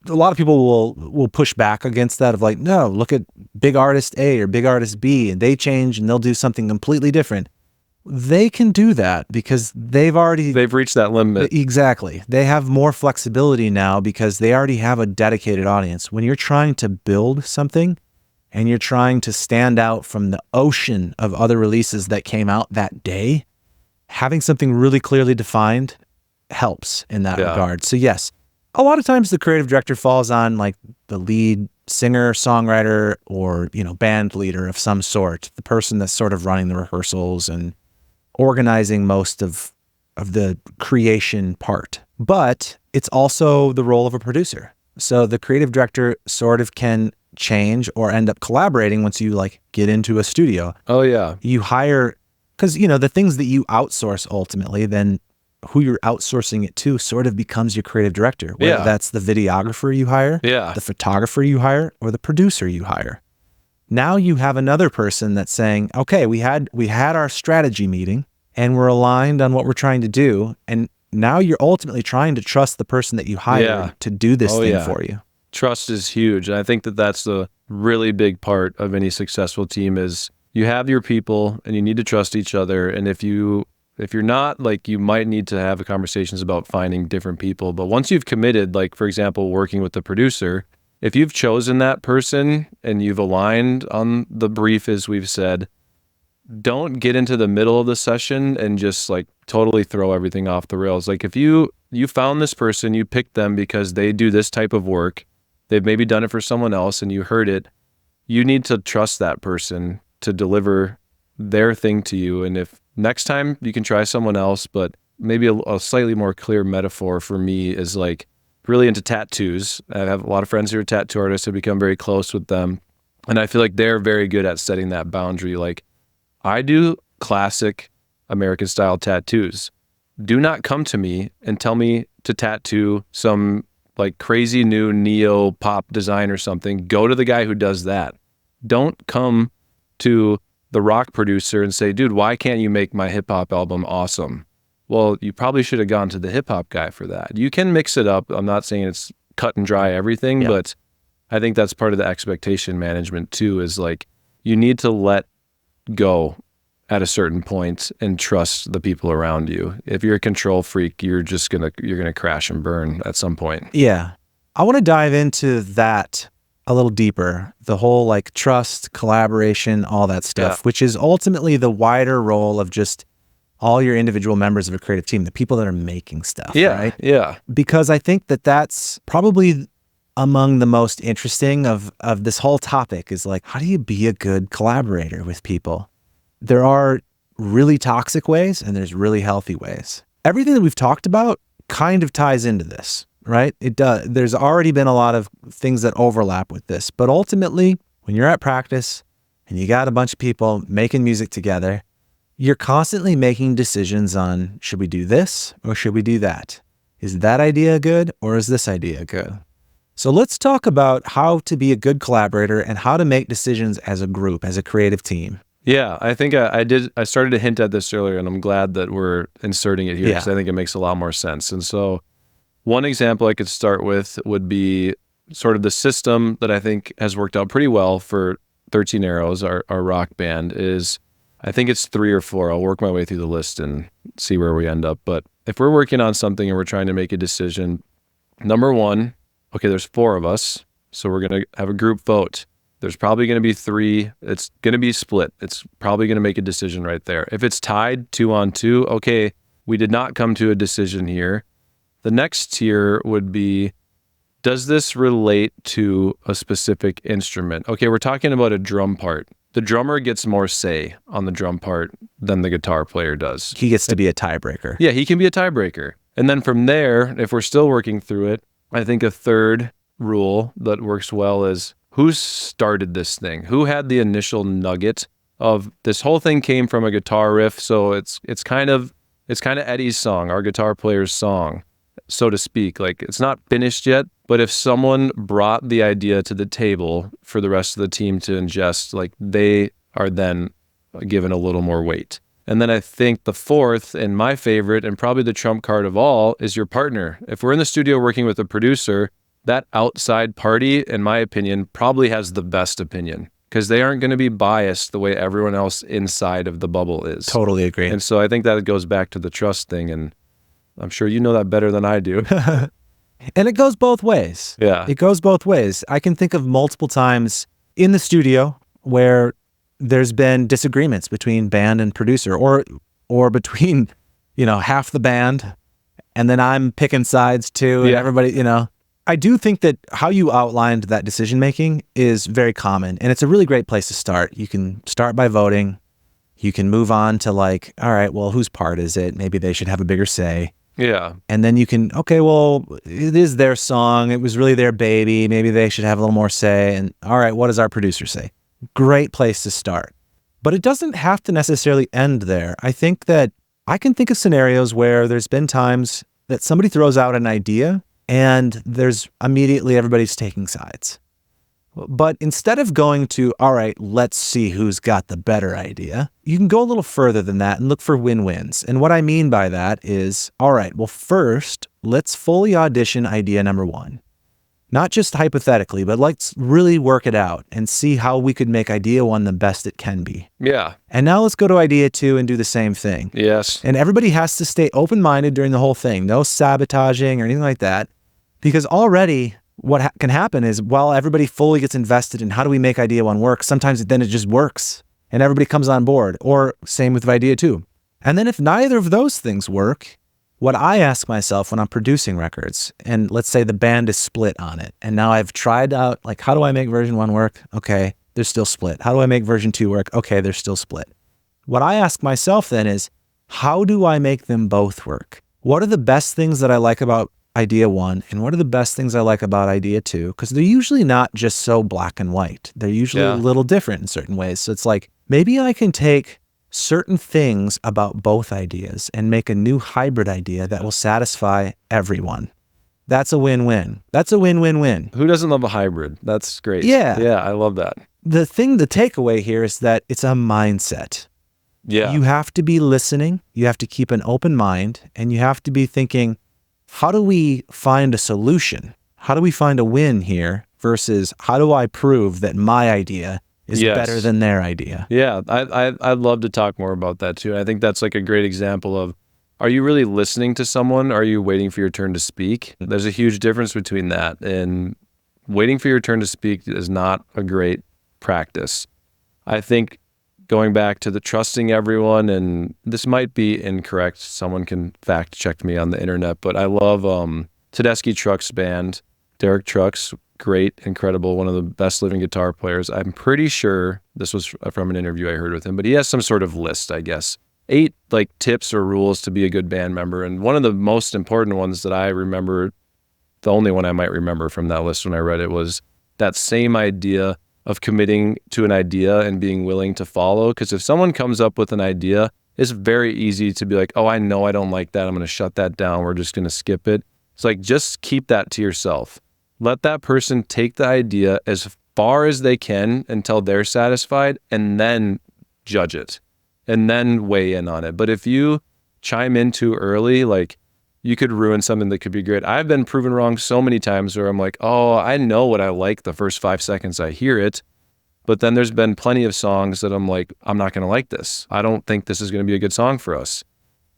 A lot of people will push back against that of like, no, look at big artist A or big artist B, and they change and they'll do something completely different. They can do that because they've reached that limit. Exactly. They have more flexibility now because they already have a dedicated audience. When you're trying to build something and you're trying to stand out from the ocean of other releases that came out that day, having something really clearly defined helps in that regard. So yes, a lot of times the creative director falls on like the lead singer, songwriter, or, band leader of some sort, the person that's sort of running the rehearsals and organizing most of the creation part. But it's also the role of a producer. So the creative director sort of can change or end up collaborating once you like get into a studio. Oh yeah. You hire, because the things that you outsource ultimately, then who you're outsourcing it to sort of becomes your creative director, whether Yeah. that's the videographer you hire, Yeah. the photographer you hire, or the producer you hire. Now you have another person that's saying, okay, we had our strategy meeting and we're aligned on what we're trying to do. And now you're ultimately trying to trust the person that you hired Yeah. to do this Oh, thing yeah. for you. Trust is huge. And I think that that's the really big part of any successful team is you have your people and you need to trust each other. And if you're not, like, you might need to have conversations about finding different people. But once you've committed, like, for example, working with the producer, if you've chosen that person and you've aligned on the brief, as we've said, don't get into the middle of the session and just like totally throw everything off the rails. Like if you found this person, you picked them because they do this type of work, they've maybe done it for someone else and you heard it, you need to trust that person to deliver their thing to you. And if next time you can try someone else, but maybe a slightly more clear metaphor for me is like really into tattoos. I have a lot of friends who are tattoo artists. I've become very close with them. And I feel like they're very good at setting that boundary. Like, I do classic American style tattoos. Do not come to me and tell me to tattoo some like crazy new neo pop design or something. Go to the guy who does that. Don't come to the rock producer and say, dude, why can't you make my hip hop album awesome? Well, you probably should have gone to the hip hop guy for that. You can mix it up. I'm not saying it's cut and dry everything, Yeah. but I think that's part of the expectation management too, is like you need to let go at a certain point and trust the people around you. If you're a control freak, you're gonna crash and burn at some point. Yeah. I want to dive into that a little deeper. The whole like trust, collaboration, all that stuff, Yeah. which is ultimately the wider role of just all your individual members of a creative team, the people that are making stuff, right? Yeah. Because I think that that's probably among the most interesting of this whole topic is like, how do you be a good collaborator with people? There are really toxic ways and there's really healthy ways. Everything that we've talked about kind of ties into this, right? It does. There's already been a lot of things that overlap with this, but ultimately when you're at practice and you got a bunch of people making music together, you're constantly making decisions on, should we do this or should we do that? Is that idea good or is this idea good? So let's talk about how to be a good collaborator and how to make decisions as a group, as a creative team. Yeah, I think I started to hint at this earlier, and I'm glad that we're inserting it here because I think it makes a lot more sense. And so one example I could start with would be sort of the system that I think has worked out pretty well for 13 Arrows, our rock band, is I think it's 3 or 4. I'll work my way through the list and see where we end up. But if we're working on something and we're trying to make a decision, number one, okay, there's 4 of us, so we're going to have a group vote. There's probably going to be 3. It's going to be split. It's probably going to make a decision right there. If it's tied 2-on-2, okay, we did not come to a decision here. The next tier would be, does this relate to a specific instrument? Okay, we're talking about a drum part. The drummer gets more say on the drum part than the guitar player does. He gets to be a tiebreaker. Yeah, he can be a tiebreaker. And then from there, if we're still working through it, I think a third rule that works well is who started this thing? Who had the initial nugget of this whole thing came from a guitar riff, so it's kind of Eddie's song, our guitar player's song, so to speak. Like it's not finished yet, but if someone brought the idea to the table for the rest of the team to ingest, like they are then given a little more weight. And then I think the fourth, and my favorite, and probably the trump card of all, is your partner. If we're in the studio working with a producer, that outside party, in my opinion, probably has the best opinion because they aren't going to be biased the way everyone else inside of the bubble is. Totally agree. And so I think that goes back to the trust thing, and I'm sure you know that better than I do. And it goes both ways. Yeah. It goes both ways. I can think of multiple times in the studio where there's been disagreements between band and producer or between, half the band and then I'm picking sides too. And everybody, I do think that how you outlined that decision-making is very common, and it's a really great place to start. You can start by voting. You can move on to like, all right, well, whose part is it? Maybe they should have a bigger say. Yeah. And then you can, okay, well, it is their song. It was really their baby. Maybe they should have a little more say. And all right, what does our producer say? Great place to start. But it doesn't have to necessarily end there. I think that I can think of scenarios where there's been times that somebody throws out an idea and there's immediately everybody's taking sides. But instead of going to, all right, let's see who's got the better idea, you can go a little further than that and look for win-wins. And what I mean by that is, all right, well, first, let's fully audition idea number one. Not just hypothetically, but let's really work it out and see how we could make idea one the best it can be. Yeah. And now let's go to idea two and do the same thing. Yes. And everybody has to stay open-minded during the whole thing. No sabotaging or anything like that. Because already what can happen is while everybody fully gets invested in how do we make idea one work, sometimes then it just works and everybody comes on board, or same with idea two. And then if neither of those things work, what I ask myself when I'm producing records, and let's say the band is split on it, and now I've tried out, like, how do I make version one work? Okay, they're still split. How do I make version two work? Okay, they're still split. What I ask myself then is, how do I make them both work? What are the best things that I like about idea one, and what are the best things I like about idea two? Because they're usually not just so black and white. They're usually a little different in certain ways. So it's like, maybe I can take certain things about both ideas and make a new hybrid idea that will satisfy everyone. That's a win-win. That's a win-win-win. Who doesn't love a hybrid? That's great. Yeah. Yeah, I love that. The takeaway here is that it's a mindset. Yeah. You have to be listening, you have to keep an open mind, and you have to be thinking, how do we find a solution? How do we find a win here versus how do I prove that my idea is better than their idea? Yeah, I'd love to talk more about that too. I think that's like a great example of, are you really listening to someone? Or are you waiting for your turn to speak? There's a huge difference between that, and waiting for your turn to speak is not a great practice. I think going back to the trusting everyone, and this might be incorrect, someone can fact check me on the internet, but I love Tedeschi Trucks band. Derek Trucks, great, incredible, one of the best living guitar players. I'm pretty sure this was from an interview I heard with him, but he has some sort of list, I guess. 8 like tips or rules to be a good band member. And one of the most important ones that I remember, the only one I might remember from that list when I read it, was that same idea of committing to an idea and being willing to follow. Because if someone comes up with an idea, it's very easy to be like, oh, I know I don't like that. I'm going to shut that down. We're just going to skip it. It's like, just keep that to yourself. Let that person take the idea as far as they can until they're satisfied, and then judge it and then weigh in on it. But if you chime in too early, like, you could ruin something that could be great. I've been proven wrong so many times where I'm like, oh, I know what I like the first 5 seconds I hear it. But then there's been plenty of songs that I'm like, I'm not going to like this. I don't think this is going to be a good song for us.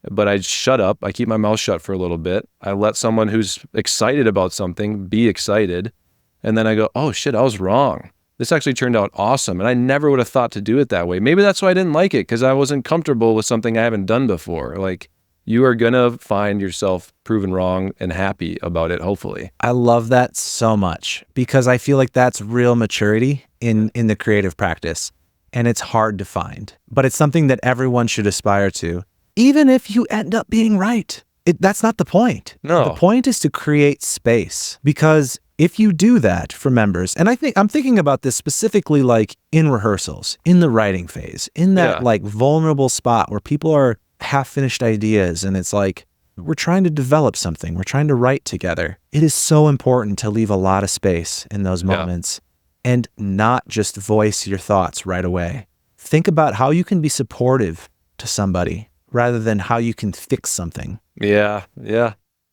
But I shut up. I keep my mouth shut for a little bit. I let someone who's excited about something be excited. And then I go, oh shit, I was wrong. This actually turned out awesome. And I never would have thought to do it that way. Maybe that's why I didn't like it, because I wasn't comfortable with something I haven't done before. Like, you are going to find yourself proven wrong and happy about it, hopefully. I love that so much, because I feel like that's real maturity in the creative practice. And it's hard to find, but it's something that everyone should aspire to. Even if you end up being right, that's not the point. No. The point is to create space, because if you do that for members, and I'm thinking about this specifically like in rehearsals, in the writing phase, in that like vulnerable spot where people are half-finished ideas and it's like, we're trying to develop something, we're trying to write together. It is so important to leave a lot of space in those moments and not just voice your thoughts right away. Think about how you can be supportive to somebody rather than how you can fix something. Yeah.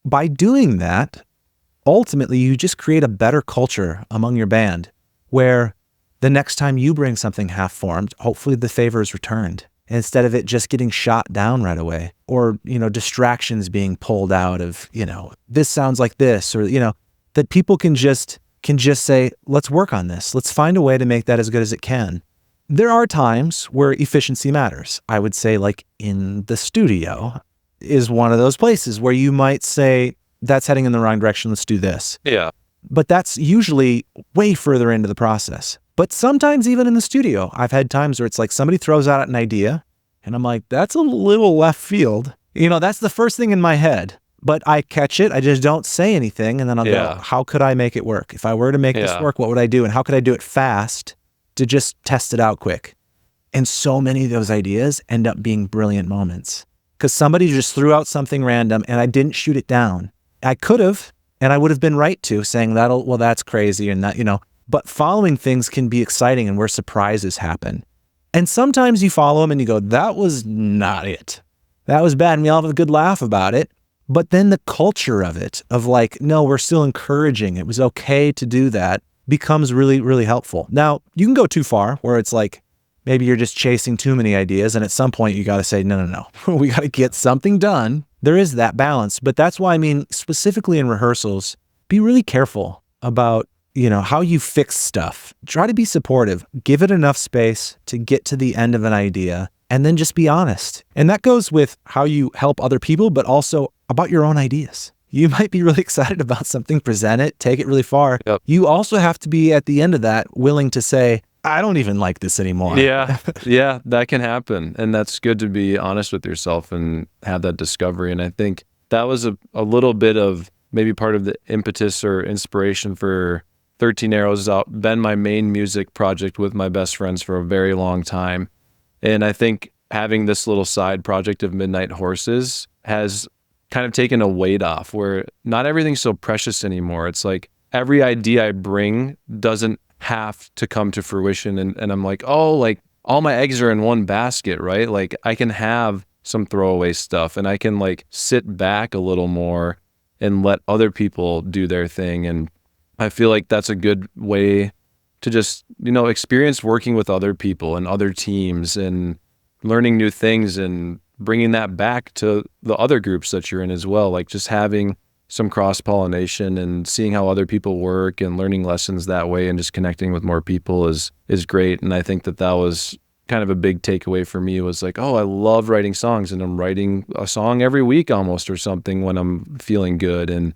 By doing that, ultimately, you just create a better culture among your band where the next time you bring something half-formed, hopefully the favor is returned instead of it just getting shot down right away, or, distractions being pulled out of, this sounds like this, or, that people can just say, let's work on this. Let's find a way to make that as good as it can. There are times where efficiency matters. I would say, like, in the studio is one of those places where you might say, that's heading in the wrong direction, let's do this. Yeah. But that's usually way further into the process. But sometimes even in the studio, I've had times where it's like somebody throws out an idea and I'm like, that's a little left field. That's the first thing in my head. But I catch it, I just don't say anything, and then I'll go, how could I make it work? If I were to make this work, what would I do? And how could I do it fast to just test it out quick? And so many of those ideas end up being brilliant moments. because somebody just threw out something random and I didn't shoot it down. I could have, and I would have been right to saying that's crazy and that, but following things can be exciting and where surprises happen. And sometimes you follow them and you go, that was not it. That was bad. And we all have a good laugh about it. But then the culture of it, of like, no, we're still encouraging. It was okay to do that, becomes really, really helpful. Now, you can go too far where it's like, maybe you're just chasing too many ideas. And at some point you got to say, no. We got to get something done. There is that balance. But that's why, specifically in rehearsals, be really careful about how you fix stuff. Try to be supportive. Give it enough space to get to the end of an idea, and then just be honest. And that goes with how you help other people, but also about your own ideas. You might be really excited about something, present it, take it really far. Yep. You also have to be, at the end of that, willing to say, I don't even like this anymore. Yeah, that can happen. And that's good to be honest with yourself and have that discovery. And I think that was a little bit of maybe part of the impetus or inspiration for 13 Arrows has been my main music project with my best friends for a very long time. And I think having this little side project of Midnight Horses has kind of taken a weight off where not everything's so precious anymore. It's like every idea I bring doesn't have to come to fruition. And I'm like, all my eggs are in one basket, right? Like I can have some throwaway stuff and I can like sit back a little more and let other people do their thing. And I feel like that's a good way to just, experience working with other people and other teams and learning new things and bringing that back to the other groups that you're in as well. Like just having some cross-pollination and seeing how other people work and learning lessons that way and just connecting with more people is great. And I think that was kind of a big takeaway for me was like, oh, I love writing songs and I'm writing a song every week almost or something when I'm feeling good.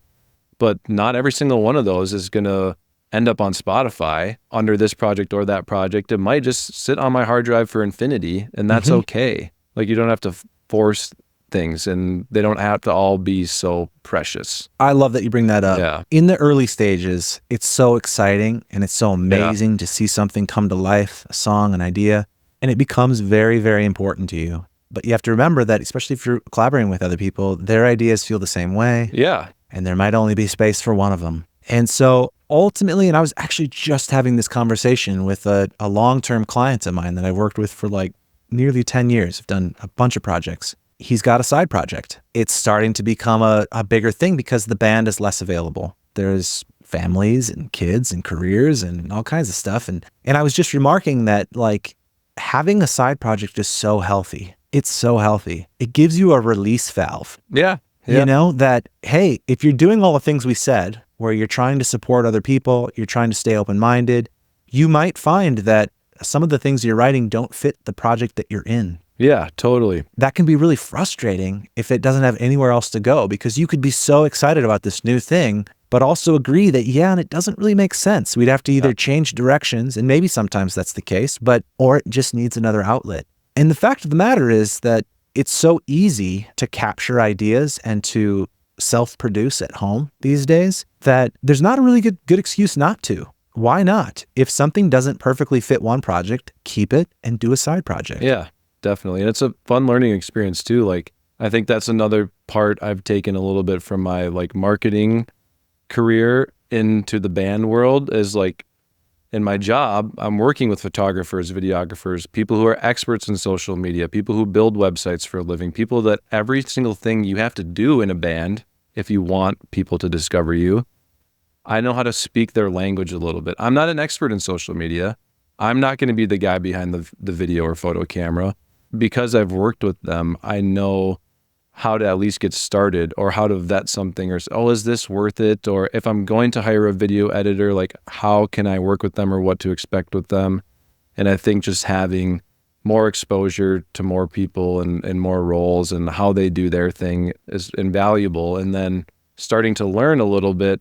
But not every single one of those is going to end up on Spotify under this project or that project. It might just sit on my hard drive for infinity, and that's okay. Like you don't have to force things, and they don't have to all be so precious. I love that you bring that up. Yeah. In the early stages, it's so exciting and it's so amazing to see something come to life, a song, an idea, and it becomes very, very important to you. But you have to remember that, especially if you're collaborating with other people, their ideas feel the same way. Yeah. And there might only be space for one of them. And so ultimately, and I was actually just having this conversation with a long-term client of mine that I've worked with for like nearly 10 years. I've done a bunch of projects. He's got a side project. It's starting to become a bigger thing because the band is less available. There's families and kids and careers and all kinds of stuff. And I was just remarking that like having a side project is so healthy. It's so healthy. It gives you a release valve. Yeah. That, hey, if you're doing all the things we said, where you're trying to support other people, you're trying to stay open-minded, you might find that some of the things you're writing don't fit the project that you're in. Yeah, totally. That can be really frustrating if it doesn't have anywhere else to go, because you could be so excited about this new thing, but also agree that, and it doesn't really make sense. We'd have to either change directions, and maybe sometimes that's the case, or it just needs another outlet. And the fact of the matter is that it's so easy to capture ideas and to self-produce at home these days that there's not a really good excuse not to. Why not? If something doesn't perfectly fit one project, keep it and do a side project. Yeah, definitely. And it's a fun learning experience too. Like, I think that's another part I've taken a little bit from my like marketing career into the band world is like, in my job, I'm working with photographers, videographers, people who are experts in social media, people who build websites for a living, people that every single thing you have to do in a band, if you want people to discover you, I know how to speak their language a little bit. I'm not an expert in social media. I'm not going to be the guy behind the video or photo camera. Because I've worked with them, I know how to at least get started or how to vet something or, is this worth it? Or if I'm going to hire a video editor, like how can I work with them or what to expect with them? And I think just having more exposure to more people and more roles and how they do their thing is invaluable. And then starting to learn a little bit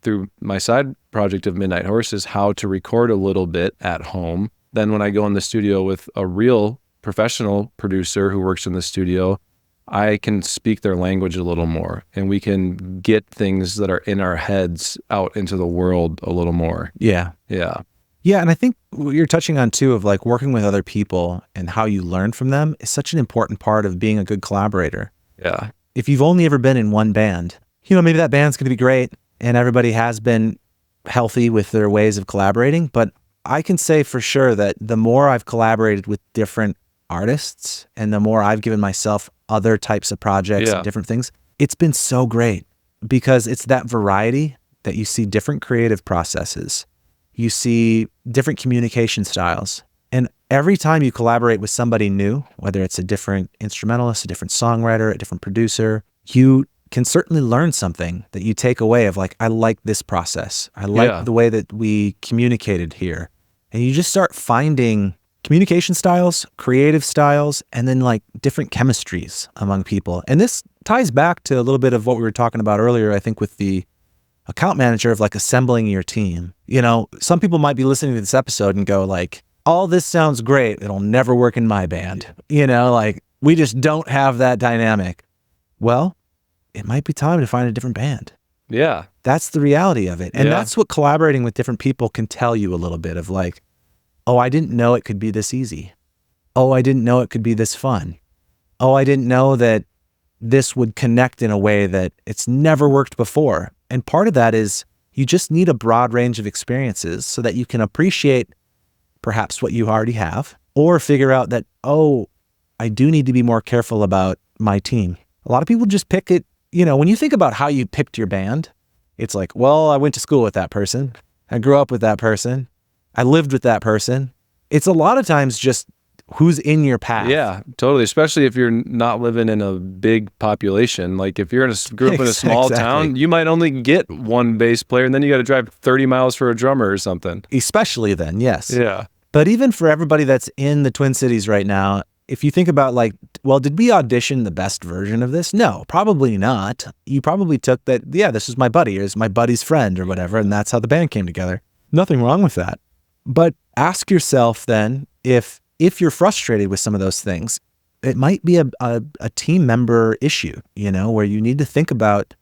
through my side project of Midnight Horses, how to record a little bit at home. Then when I go in the studio with a real professional producer who works in the studio, I can speak their language a little more and we can get things that are in our heads out into the world a little more. Yeah. Yeah. Yeah, and I think what you're touching on too of like working with other people and how you learn from them is such an important part of being a good collaborator. Yeah. If you've only ever been in one band, maybe that band's going to be great and everybody has been healthy with their ways of collaborating, but I can say for sure that the more I've collaborated with different artists and the more I've given myself other types of projects and different things, it's been so great because it's that variety that you see different creative processes. You see different communication styles. And every time you collaborate with somebody new, whether it's a different instrumentalist, a different songwriter, a different producer, you can certainly learn something that you take away of like, I like this process. I like the way that we communicated here. And you just start finding communication styles, creative styles, and then like different chemistries among people. And this ties back to a little bit of what we were talking about earlier, I think, with the account manager of like assembling your team. Some people might be listening to this episode and go like, all this sounds great. It'll never work in my band. Like we just don't have that dynamic. Well, it might be time to find a different band. Yeah. That's the reality of it. And that's what collaborating with different people can tell you a little bit of like, oh, I didn't know it could be this easy. Oh, I didn't know it could be this fun. Oh, I didn't know that this would connect in a way that it's never worked before. And part of that is you just need a broad range of experiences so that you can appreciate perhaps what you already have or figure out that, oh, I do need to be more careful about my team. A lot of people just pick it. When you think about how you picked your band, it's like, well, I went to school with that person. I grew up with that person. I lived with that person. It's a lot of times just who's in your path. Yeah, totally. Especially if you're not living in a big population. Like if you're grew up in a small town, you might only get one bass player and then you got to drive 30 miles for a drummer or something. Especially then, yes. Yeah. But even for everybody that's in the Twin Cities right now, if you think about like, well, did we audition the best version of this? No, probably not. You probably took that, this is my buddy, or is my buddy's friend or whatever, and that's how the band came together. Nothing wrong with that. But ask yourself then, if you're frustrated with some of those things, it might be a team member issue, where you need to think about,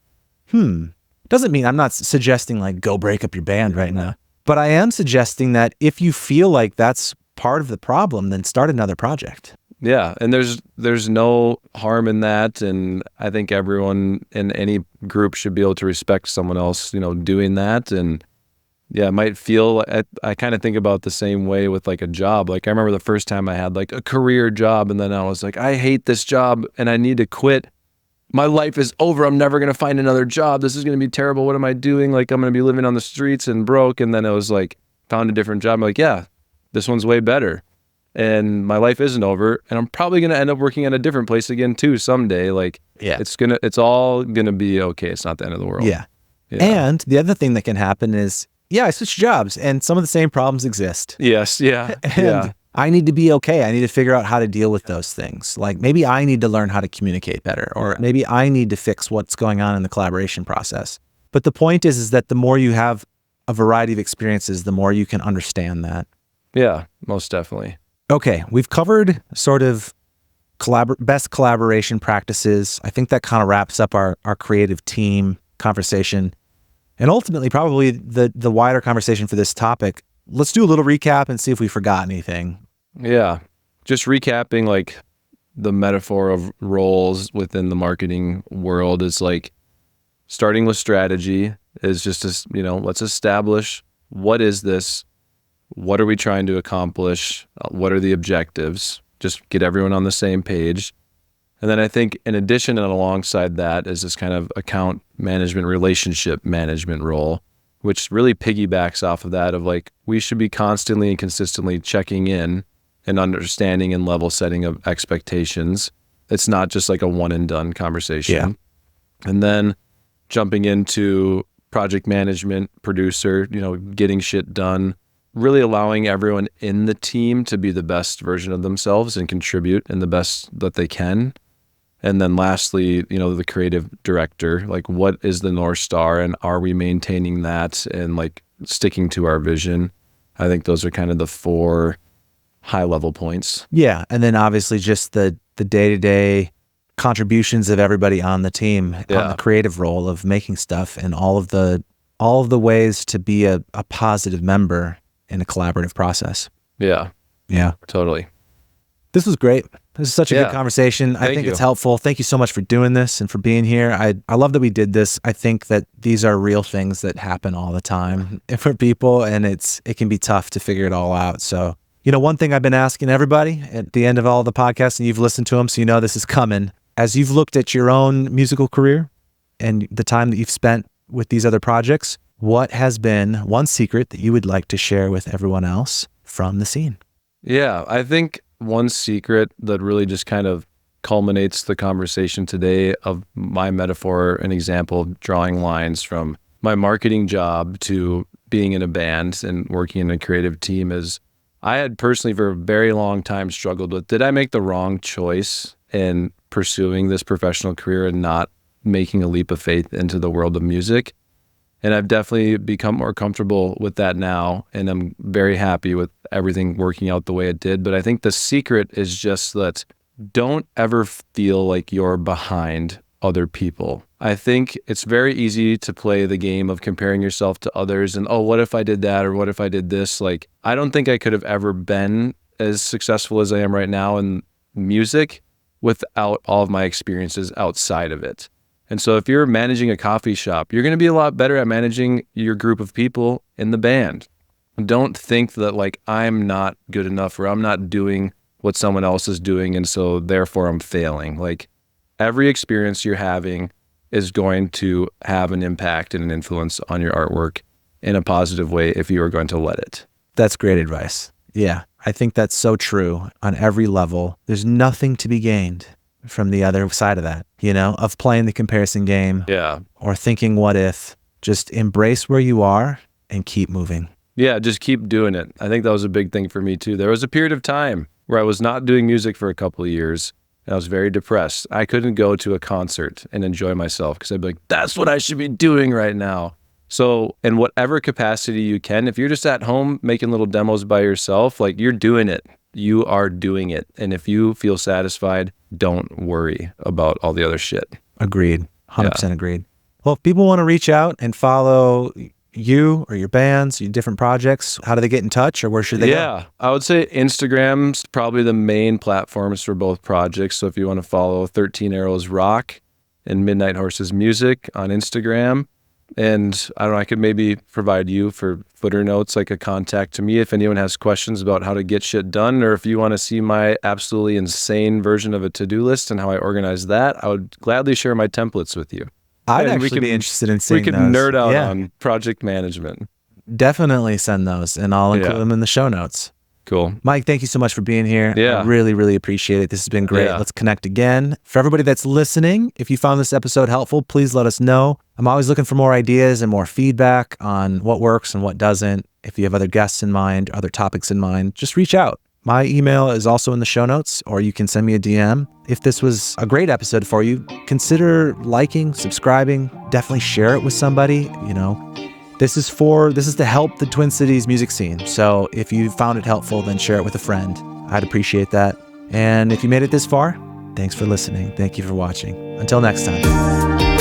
doesn't mean I'm not suggesting like go break up your band right now, but I am suggesting that if you feel like that's part of the problem, then start another project. Yeah, and there's no harm in that, and I think everyone in any group should be able to respect someone else, doing that. And yeah, it might feel, I kind of think about the same way with like a job. Like I remember the first time I had like a career job, and then I was like, I hate this job and I need to quit. My life is over. I'm never going to find another job. This is going to be terrible. What am I doing? Like I'm going to be living on the streets and broke. And then it was like, found a different job. I'm like, yeah, this one's way better. And my life isn't over, and I'm probably going to end up working at a different place again too someday. Like, it's all going to be okay. It's not the end of the world. Yeah. And the other thing that can happen is, I switched jobs and some of the same problems exist. Yes. Yeah. And I need to be okay. I need to figure out how to deal with those things. Like maybe I need to learn how to communicate better, or maybe I need to fix what's going on in the collaboration process. But the point is that the more you have a variety of experiences, the more you can understand that. Yeah, most definitely. Okay, we've covered sort of best collaboration practices. I think that kind of wraps up our creative team conversation. And ultimately, probably the wider conversation for this topic. Let's do a little recap and see if we forgot anything. Yeah, just recapping like the metaphor of roles within the marketing world is like starting with strategy is just, let's establish what is this? What are we trying to accomplish? What are the objectives? Just get everyone on the same page. And then I think in addition and alongside that is this kind of account management, relationship management role, which really piggybacks off of that of like, we should be constantly and consistently checking in and understanding and level setting of expectations. It's not just like a one and done conversation. Yeah. And then jumping into project management, producer, getting shit done, really allowing everyone in the team to be the best version of themselves and contribute in the best that they can. And then lastly, the creative director, like what is the North Star and are we maintaining that and like sticking to our vision? I think those are kind of the 4 high level points. Yeah. And then obviously just the day-to-day contributions of everybody on the team, on the creative role of making stuff and all of the ways to be a positive member in a collaborative process. Yeah, Yeah. totally. This was great. This is such a good conversation. I think you. it's helpful. Thank you so much for doing this and for being here. I love that we did this. I think that these are real things that happen all the time for people, and it can be tough to figure it all out. So, one thing I've been asking everybody at the end of all the podcasts, and you've listened to them, so you know this is coming. As you've looked at your own musical career and the time that you've spent with these other projects, what has been one secret that you would like to share with everyone else from the scene? Yeah, I think one secret that really just kind of culminates the conversation today of my metaphor and example, drawing lines from my marketing job to being in a band and working in a creative team, is I had personally for a very long time struggled with, did I make the wrong choice in pursuing this professional career and not making a leap of faith into the world of music? And I've definitely become more comfortable with that now, and I'm very happy with everything working out the way it did. But I think the secret is just that don't ever feel like you're behind other people. I think it's very easy to play the game of comparing yourself to others and, oh, what if I did that, or what if I did this? Like, I don't think I could have ever been as successful as I am right now in music without all of my experiences outside of it. And so if you're managing a coffee shop, you're going to be a lot better at managing your group of people in the band. Don't think that like I'm not good enough or I'm not doing what someone else is doing, and so therefore I'm failing. Like, every experience you're having is going to have an impact and an influence on your artwork in a positive way if you are going to let it. That's great advice. Yeah, I think that's so true on every level. There's nothing to be gained from the other side of that, of playing the comparison game. Yeah. Or thinking what if. Just embrace where you are and keep moving. Yeah, just keep doing it. I think that was a big thing for me too. There was a period of time where I was not doing music for a couple of years, and I was very depressed. I couldn't go to a concert and enjoy myself because I'd be like, that's what I should be doing right now. So in whatever capacity you can, if you're just at home making little demos by yourself, like, you're doing it. You are doing it. And if you feel satisfied, don't worry about all the other shit. Agreed. 100% agreed. Well, if people want to reach out and follow you or your bands, your different projects, how do they get in touch, or where should they go? Yeah, I would say Instagram's probably the main platforms for both projects. So if you want to follow 13 Arrows Rock and Midnight Horses Music on Instagram, and I don't know, I could maybe provide you for footer notes, like a contact to me if anyone has questions about how to get shit done, or if you want to see my absolutely insane version of a to-do list and how I organize that, I would gladly share my templates with you. I'd actually be interested in seeing those. We could nerd out on project management. Definitely send those, and I'll include them in the show notes. Cool. Mike, thank you so much for being here. Yeah. I really, really appreciate it. This has been great. Yeah. Let's connect again. For everybody that's listening, if you found this episode helpful, please let us know. I'm always looking for more ideas and more feedback on what works and what doesn't. If you have other guests in mind, other topics in mind, just reach out. My email is also in the show notes, or you can send me a DM. If this was a great episode for you, consider liking, subscribing, definitely share it with somebody. This is to help the Twin Cities music scene. So if you found it helpful, then share it with a friend. I'd appreciate that. And if you made it this far, thanks for listening. Thank you for watching. Until next time.